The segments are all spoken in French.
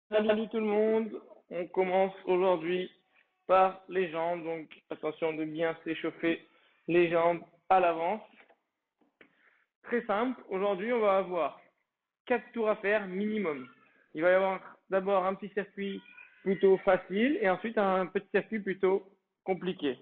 Salut tout le monde, on commence aujourd'hui par les jambes, donc attention de bien s'échauffer les jambes à l'avance. Très simple, aujourd'hui on va avoir 4 tours à faire minimum. Il va y avoir d'abord un petit circuit plutôt facile et ensuite un petit circuit plutôt compliqué.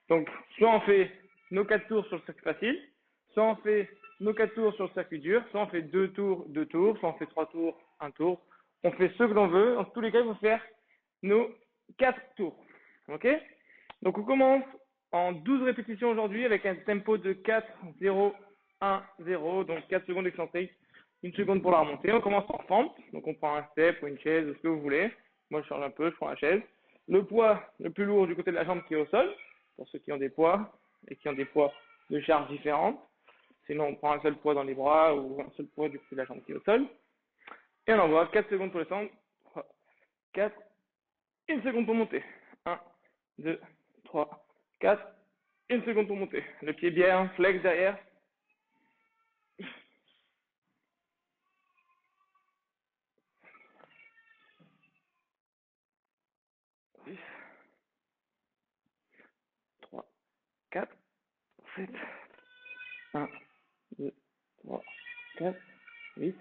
Donc soit on fait nos 4 tours sur le circuit facile, soit on fait nos 4 tours sur le circuit dur, soit on fait 2 tours, 2 tours, soit on fait 3 tours, un tour. On fait ce que l'on veut. En tous les cas, il faut faire nos 4 tours. Ok? Donc on commence en 12 répétitions aujourd'hui avec un tempo de 4, 0, 1, 0. Donc 4 secondes excentriques, 1 seconde pour la remontée. On commence en fente. Donc on prend un step ou une chaise ou ce que vous voulez. Moi je change un peu, je prends la chaise. Le poids le plus lourd du côté de la jambe qui est au sol, pour ceux qui ont des poids et qui ont des poids de charge différentes. Sinon on prend un seul poids dans les bras ou un seul poids du côté de la jambe qui est au sol. Et on envoie 4 secondes pour descendre. 3, 4, 1 seconde pour monter. 1, 2, 3, 4, 1 seconde pour monter. Le pied bien, flex derrière. 6, 3, 4, 7, 1, 2, 3, 4, 8.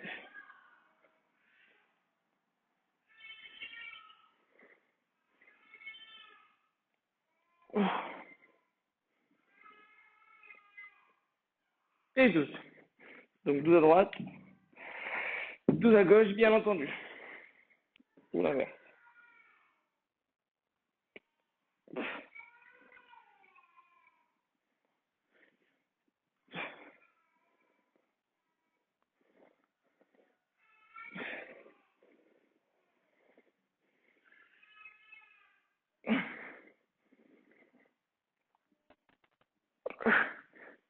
Et 12. Donc 12 à droite, 12 à gauche, bien entendu. Ou l'inverse.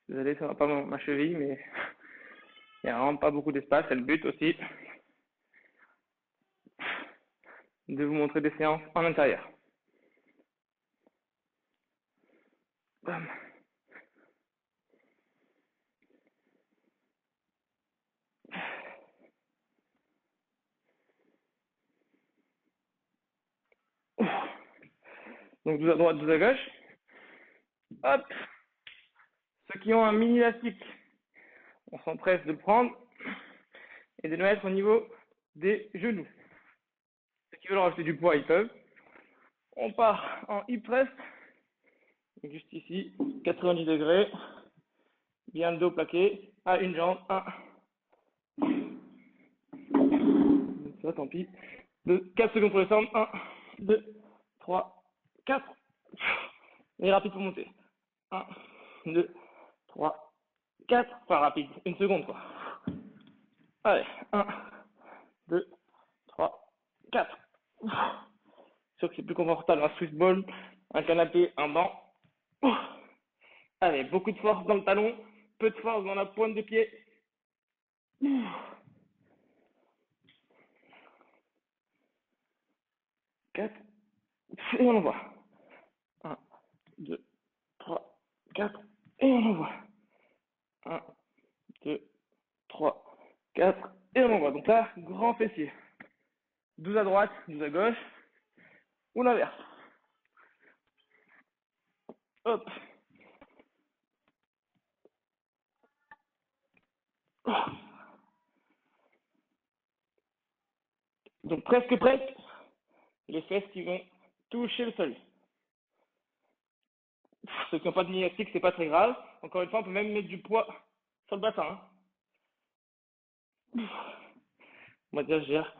Désolé, ça va pas ma cheville, mais il n'y a vraiment pas beaucoup d'espace. C'est le but aussi de vous montrer des séances en intérieur. Bam. Donc 12 à droite, 12 à gauche. Hop. Ceux qui ont un mini élastique, on s'empresse de le prendre et de le mettre au niveau des genoux. Ceux qui veulent rajouter du poids, ils peuvent. On part en hip thrust. Juste ici, 90 degrés. Bien le dos plaqué à une jambe. 1. Ça, tant pis. 4 secondes pour descendre. 1, 2, 3, 4. Et rapide pour monter. 1, 2, 3, 4. Enfin, rapide. Une seconde, quoi. Allez. 1, 2, 3, 4. Sûr que c'est plus confortable un Swiss ball, un canapé, un banc. Allez, beaucoup de force dans le talon, peu de force dans la pointe de pied. 4. Et on envoie. 1, 2, 3, 4. Et on envoie. 1, 2, 3, 4. Et on envoie. Donc là, grand fessier. 12 à droite, 12 à gauche. Ou l'inverse. Hop. Donc presque presque, les fesses qui vont toucher le sol. Ceux qui n'ont pas de myastique, c'est pas très grave. Encore une fois, on peut même mettre du poids sur le bassin. On va dire, je gère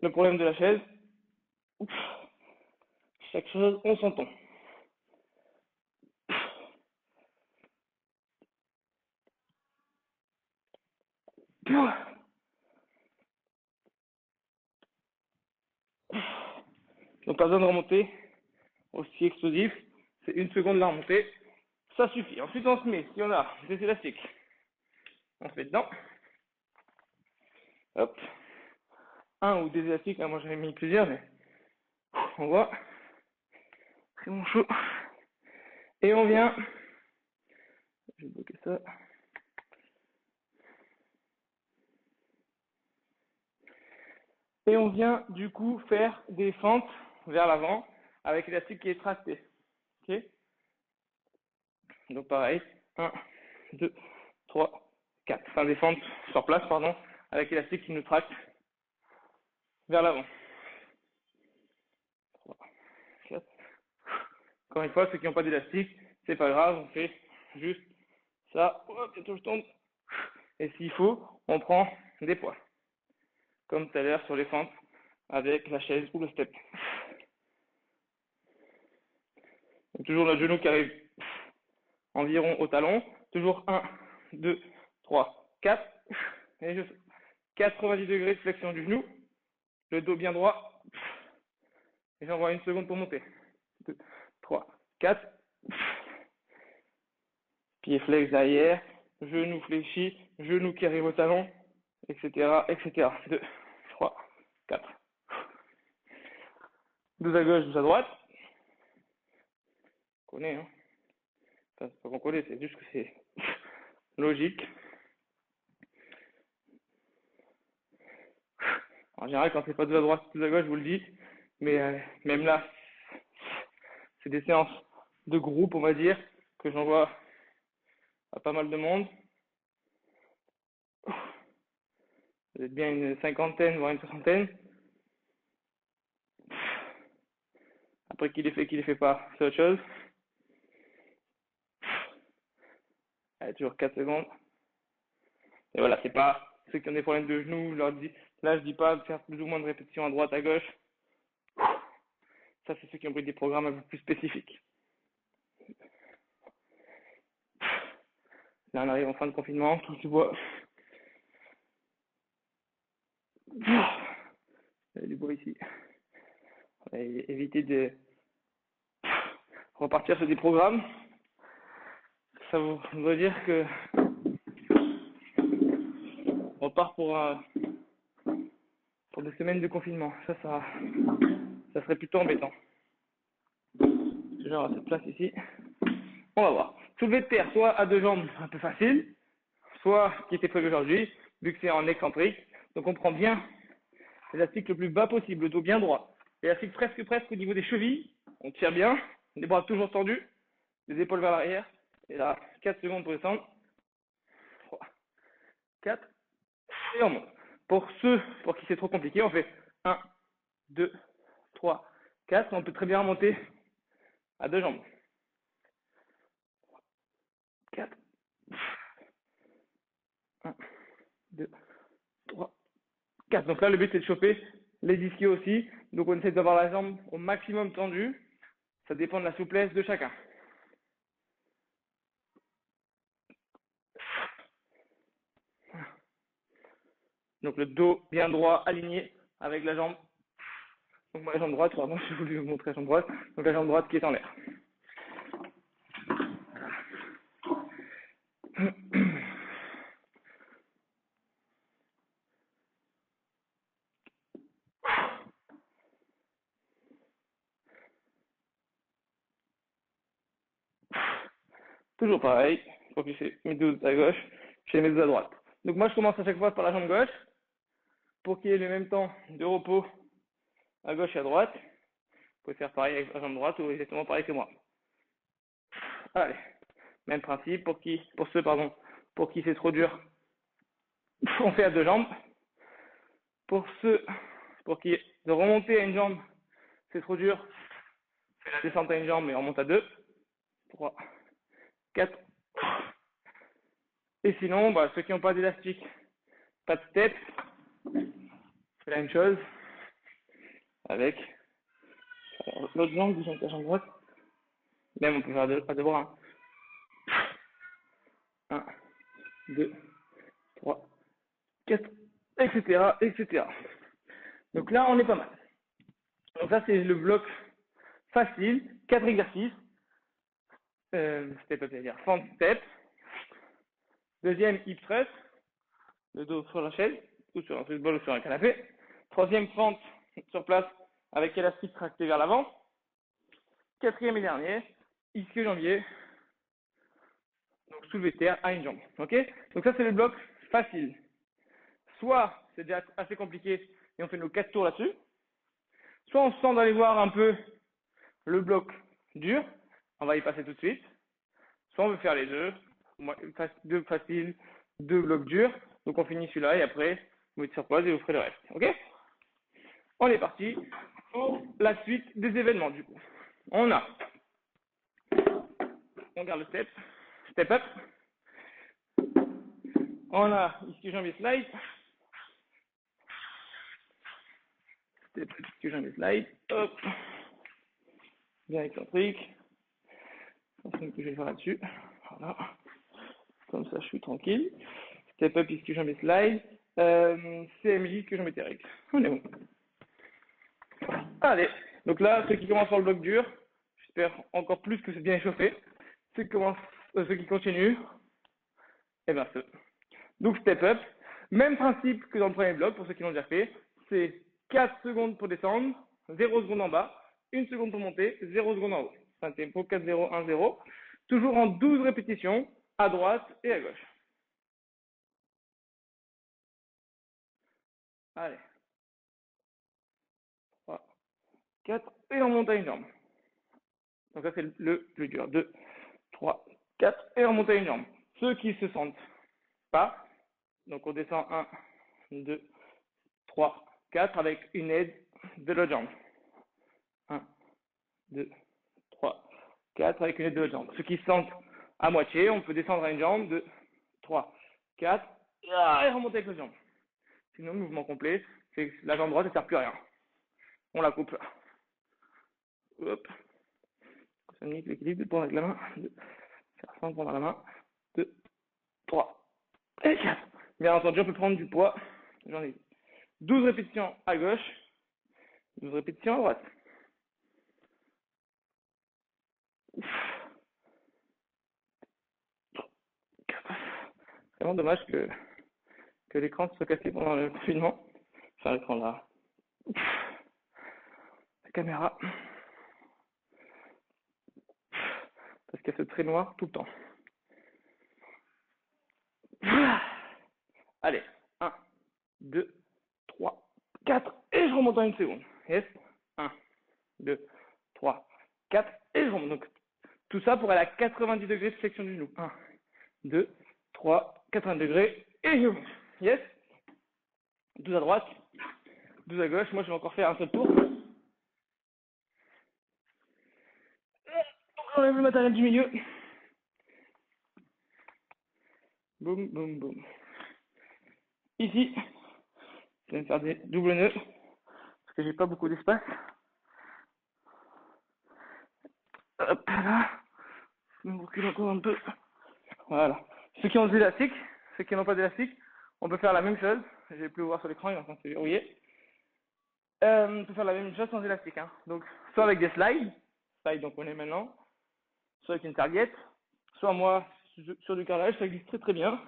le problème de la chaise. Chaque chose, on s'entend. Donc pas besoin de remonter aussi explosif. C'est 1 seconde la remontée. Ça suffit. Ensuite, on se met, si on a des élastiques, on se met dedans. Hop. Un ou des élastiques. Moi, j'en ai mis plusieurs, mais on voit. C'est bon chaud. Et on vient. Je vais bloquer ça. Et on vient du coup faire des fentes vers l'avant avec l'élastique qui est tracté. Ok? Donc pareil, 1, 2, 3, 4. Enfin des fentes sur place, pardon, avec l'élastique qui nous tracte vers l'avant. 3, 4. Encore une fois, ceux qui n'ont pas d'élastique, c'est pas grave, on fait juste ça. Hop, bientôt je tombe. Et s'il faut, on prend des poids. Comme tout à l'heure sur les fentes avec la chaise ou le step. Donc, toujours le genou qui arrive environ au talon. Toujours 1, 2, 3, 4. Et je 90 degrés de flexion du genou. Le dos bien droit. Et j'envoie une seconde pour monter. 2, 3, 4. Pied flex derrière. Genou fléchi. Genou qui arrive au talon. Etc. etc. 2, 3, 4. 12 à gauche, 12 à droite. On connaît, hein. Enfin, c'est pas qu'on connaît, c'est juste que c'est logique. En général, quand c'est pas 12 à droite, 12 à gauche, je vous le dis. Mais même là, c'est des séances de groupe, on va dire, que j'envoie à pas mal de monde. Vous êtes bien une cinquantaine, voire une soixantaine. Après, qui les fait pas, c'est autre chose. Allez, toujours 4 secondes. Et voilà, c'est pas ceux qui ont des problèmes de genoux, je leur dis, là, je dis pas de faire plus ou moins de répétitions à droite, à gauche. Ça, c'est ceux qui ont pris des programmes un peu plus spécifiques. Là, on arrive en fin de confinement, tout se voit. Il y a du bois ici. On va éviter de repartir sur des programmes. Ça voudrait dire que on repart pour des semaines de confinement. Ça serait plutôt embêtant. Genre à cette place ici. On va voir. Soulevé de terre, soit à deux jambes, un peu facile, soit qui était prévu aujourd'hui, vu que c'est en excentrique. Donc on prend bien l'élastique le plus bas possible, le dos bien droit. L'élastique presque au niveau des chevilles. On tire bien, les bras toujours tendus, les épaules vers l'arrière. Et là, 4 secondes pour descendre. 3, 4, et on monte. Pour ceux pour qui c'est trop compliqué, on fait 1, 2, 3, 4. On peut très bien remonter à deux jambes. 4, 1, 2, 3, 4. Donc là, le but, c'est de choper les ischios aussi. Donc on essaie d'avoir la jambe au maximum tendue. Ça dépend de la souplesse de chacun. Donc le dos bien droit, aligné avec la jambe. Donc moi, la jambe droite, pardon, j'ai voulu vous montrer la jambe droite. Donc la jambe droite qui est en l'air. Toujours pareil, faut que j'ai mes 12 à gauche, j'ai mes 12 à droite. Donc moi je commence à chaque fois par la jambe gauche, pour qu'il y ait le même temps de repos à gauche et à droite. Vous pouvez faire pareil avec la jambe droite ou exactement pareil que moi. Allez, même principe, pour qui c'est trop dur, on fait à deux jambes. Pour qui de remonter à une jambe, c'est trop dur, on fait la descente à une jambe et on monte à deux. 3, 4. Et sinon, ceux qui n'ont pas d'élastique, pas de step, c'est la même chose avec l'autre jambe, disons la jambe droite. Même on peut faire à deux bras. 1, 2, 3, 4, etc., etc. Donc là, on est pas mal. Donc ça, c'est le bloc facile, 4 exercices. Step up, c'est-à-dire fente step. Deuxième, hip thrust, le dos sur la chaise, ou sur un football ou sur un canapé. Troisième, fente sur place avec élastique tracté vers l'avant. Quatrième et dernier, ischio-jambier, donc soulevé de terre à une jambe. Ok? Donc ça, c'est le bloc facile. Soit c'est déjà assez compliqué et on fait nos 4 tours là-dessus. Soit on se sent d'aller voir un peu le bloc dur, on va y passer tout de suite. Soit on veut faire les deux faciles, 2 blocs durs. Donc on finit celui-là et après, vous mettez sur pause et vous ferez le reste. Ok? On est parti pour la suite des événements du coup. On garde le step up. On a ici jambes et slide. Step up, ici jambes et slide. Hop. Bien excentrique. Que je vais faire là-dessus. Voilà. Comme ça, je suis tranquille. Step up, ici jambes et slide. CMJ, que jambes et TRX. On est bon. Allez. Donc là, ceux qui commencent par le bloc dur, j'espère encore plus que c'est bien échauffé. Ceux qui continuent, et bien ceux. Donc step up. Même principe que dans le premier bloc, pour ceux qui l'ont déjà fait. C'est 4 secondes pour descendre, 0 secondes en bas, 1 seconde pour monter, 0 secondes en haut. C'est un tempo 4-0, 1-0. Toujours en 12 répétitions, à droite et à gauche. Allez. 3, 4, et on monte à une jambe. Donc ça, c'est le plus dur. 2, 3, 4, et on monte à une jambe. Ceux qui se sentent pas, donc on descend 1, 2, 3, 4 avec une aide de l'autre jambe. 1, 2, 3, 4 avec une aide de l'autre jambe. Ceux qui se sentent à moitié, on peut descendre à une jambe, 2, 3, 4, et remonter avec l'autre jambe. Sinon, le mouvement complet, c'est que la jambe droite ne sert plus à rien. On la coupe. Hop. Ça me nique l'équilibre, 2 points avec la main, 2, faire 5 points dans la main, 2, 3, et 4. Bien entendu, on peut prendre du poids. J'en ai 12 répétitions à gauche, 12 répétitions à droite. C'est vraiment dommage que l'écran soit cassé pendant le confinement. Enfin, l'écran là. La caméra. Parce qu'elle se trait noire tout le temps. Allez, 1, 2, 3, 4, et je remonte en une seconde. Yes. 1, 2, 3, 4, et je remonte. Donc, tout ça pour aller à 90 degrés de flexion du genou. 1, 2, 3, 80 degrés, et je monte. Yes. 12 à droite, 12 à gauche. Moi, je vais encore faire un seul tour. On enlève le matériel du milieu. Boum, boum, boum. Ici, je vais me faire des doubles nœuds parce que j'ai pas beaucoup d'espace. Hop là. Je me recule encore un peu. Voilà. Ceux qui ont des élastiques, ceux qui n'ont pas d'élastique, on peut faire la même chose. Je vais plus voir sur l'écran, il est en train de se verrouiller. On peut faire la même chose sans élastique. Hein. Donc, soit avec des slides, donc on est maintenant, soit avec une target, soit moi sur du carrelage, ça glisse très très bien.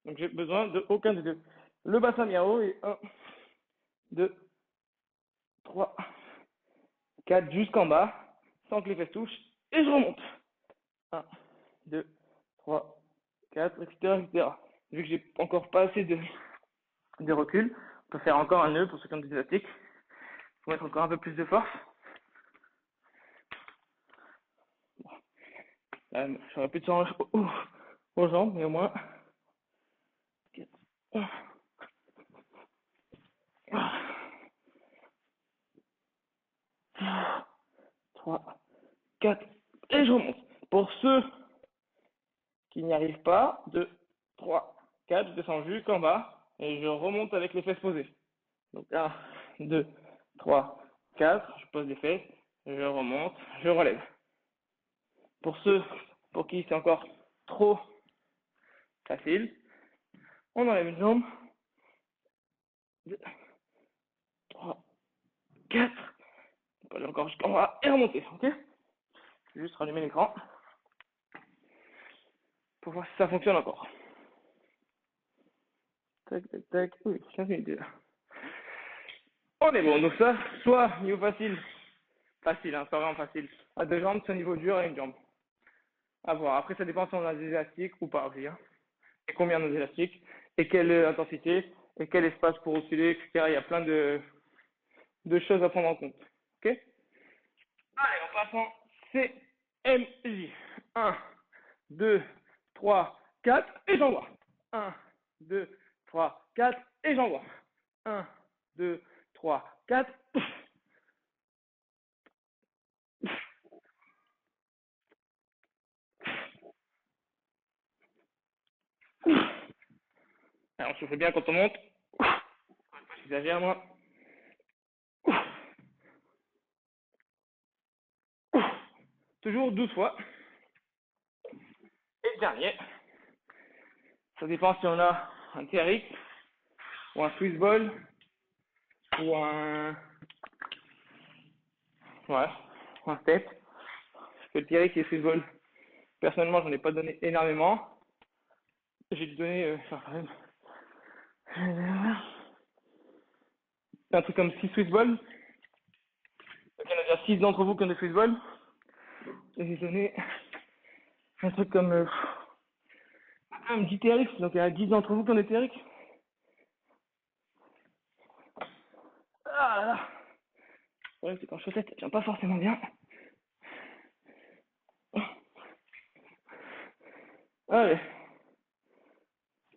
Donc j'ai besoin de aucun des deux. Le bassin bien haut et 1, 2, 3, 4 jusqu'en bas, sans que les fesses touchent, et je remonte. 1, 2, 3, 4, etc., etc. Vu que j'ai encore pas assez de recul, on peut faire encore un nœud pour ceux qui ont des élastiques. Il faut mettre encore un peu plus de force. Bon. Là, j'aurais plus de sang aux jambes, mais au moins. 4, 3, 4, et je remonte. Pour ceux qui n'y arrivent pas, 2, 3, 4, je descends jusqu'en bas et je remonte avec les fesses posées. Donc 1, 2, 3, 4, je pose les fesses, je remonte, je relève. Pour ceux pour qui c'est encore trop facile, on enlève une jambe, 2, 3, 4, on peut aller encore jusqu'en bas et remonter, ok? Je vais juste rallumer l'écran pour voir si ça fonctionne encore. Tac, tac, tac, oui, 15 minutes déjà. On est bon, donc ça, soit niveau facile, hein, c'est vraiment facile. À 2 jambes, soit niveau dur à une jambe. À voir. Après, ça dépend si on a des élastiques ou pas aussi. Hein. Et combien on a d'élastiques, et quelle intensité, et quel espace pour osciller, etc. Il y a plein de choses à prendre en compte. Ok? Allez, on passe en CMJ. 1, 2, 3, 4, et j'envoie. 1, 2, 3, 4, et j'envoie. 1, 2, 3, 4. Alors, on se fait bien quand on monte. J'exagère, moi. Toujours 12 fois. Et le dernier. Ça dépend si on a un TRX ou un Swiss ball ou un step. Parce que le TRX et le Swiss ball, personnellement, j'en ai pas donné énormément. J'ai dû donner un truc comme 6 Swiss balls. Il y en a déjà 6 d'entre vous qui ont des Swiss balls. Et j'ai donné un truc comme un petit TRX. Donc il y en a 10 d'entre vous qui ont des TRX. Ah là là. Le problème, c'est qu'en chaussette, ça tient pas forcément bien. Allez.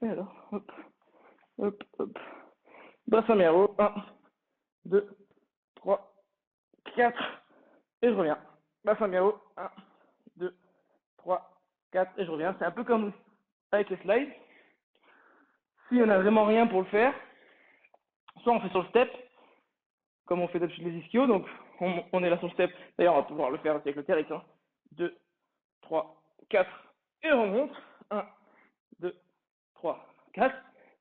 Et alors, hop, hop, hop. Brasse arrière haut. 1, 2, 3, 4. Et je reviens. Brasse arrière haut. 1, 2, 3, 4. Et je reviens. C'est un peu comme avec les slides. Si on n'a vraiment rien pour le faire, soit on fait sur le step, comme on fait d'habitude les ischios. Donc, on est là sur le step. D'ailleurs, on va pouvoir le faire aussi avec le TRX. 2, 3, 4. Et on remonte. 1, 2, 3, 4.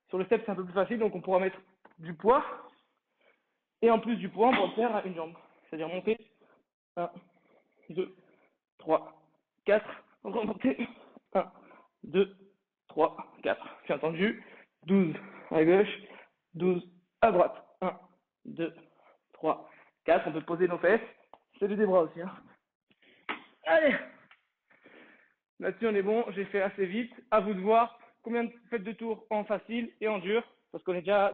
Sur le step, c'est un peu plus facile. Donc, on pourra mettre du poids. Et en plus du poids, on pourra le faire à une jambe. C'est-à-dire monter. 1, 2, 3, 4. Remonter. 1, 2, 3, 4. Bien entendu. 12 à gauche. 12 à droite. 1, 2, 3, 4. On peut poser nos fesses. C'est des bras aussi. Allez. Là-dessus, on est bon. J'ai fait assez vite. À vous de voir combien vous faites de tours en facile et en dur. Parce qu'on est déjà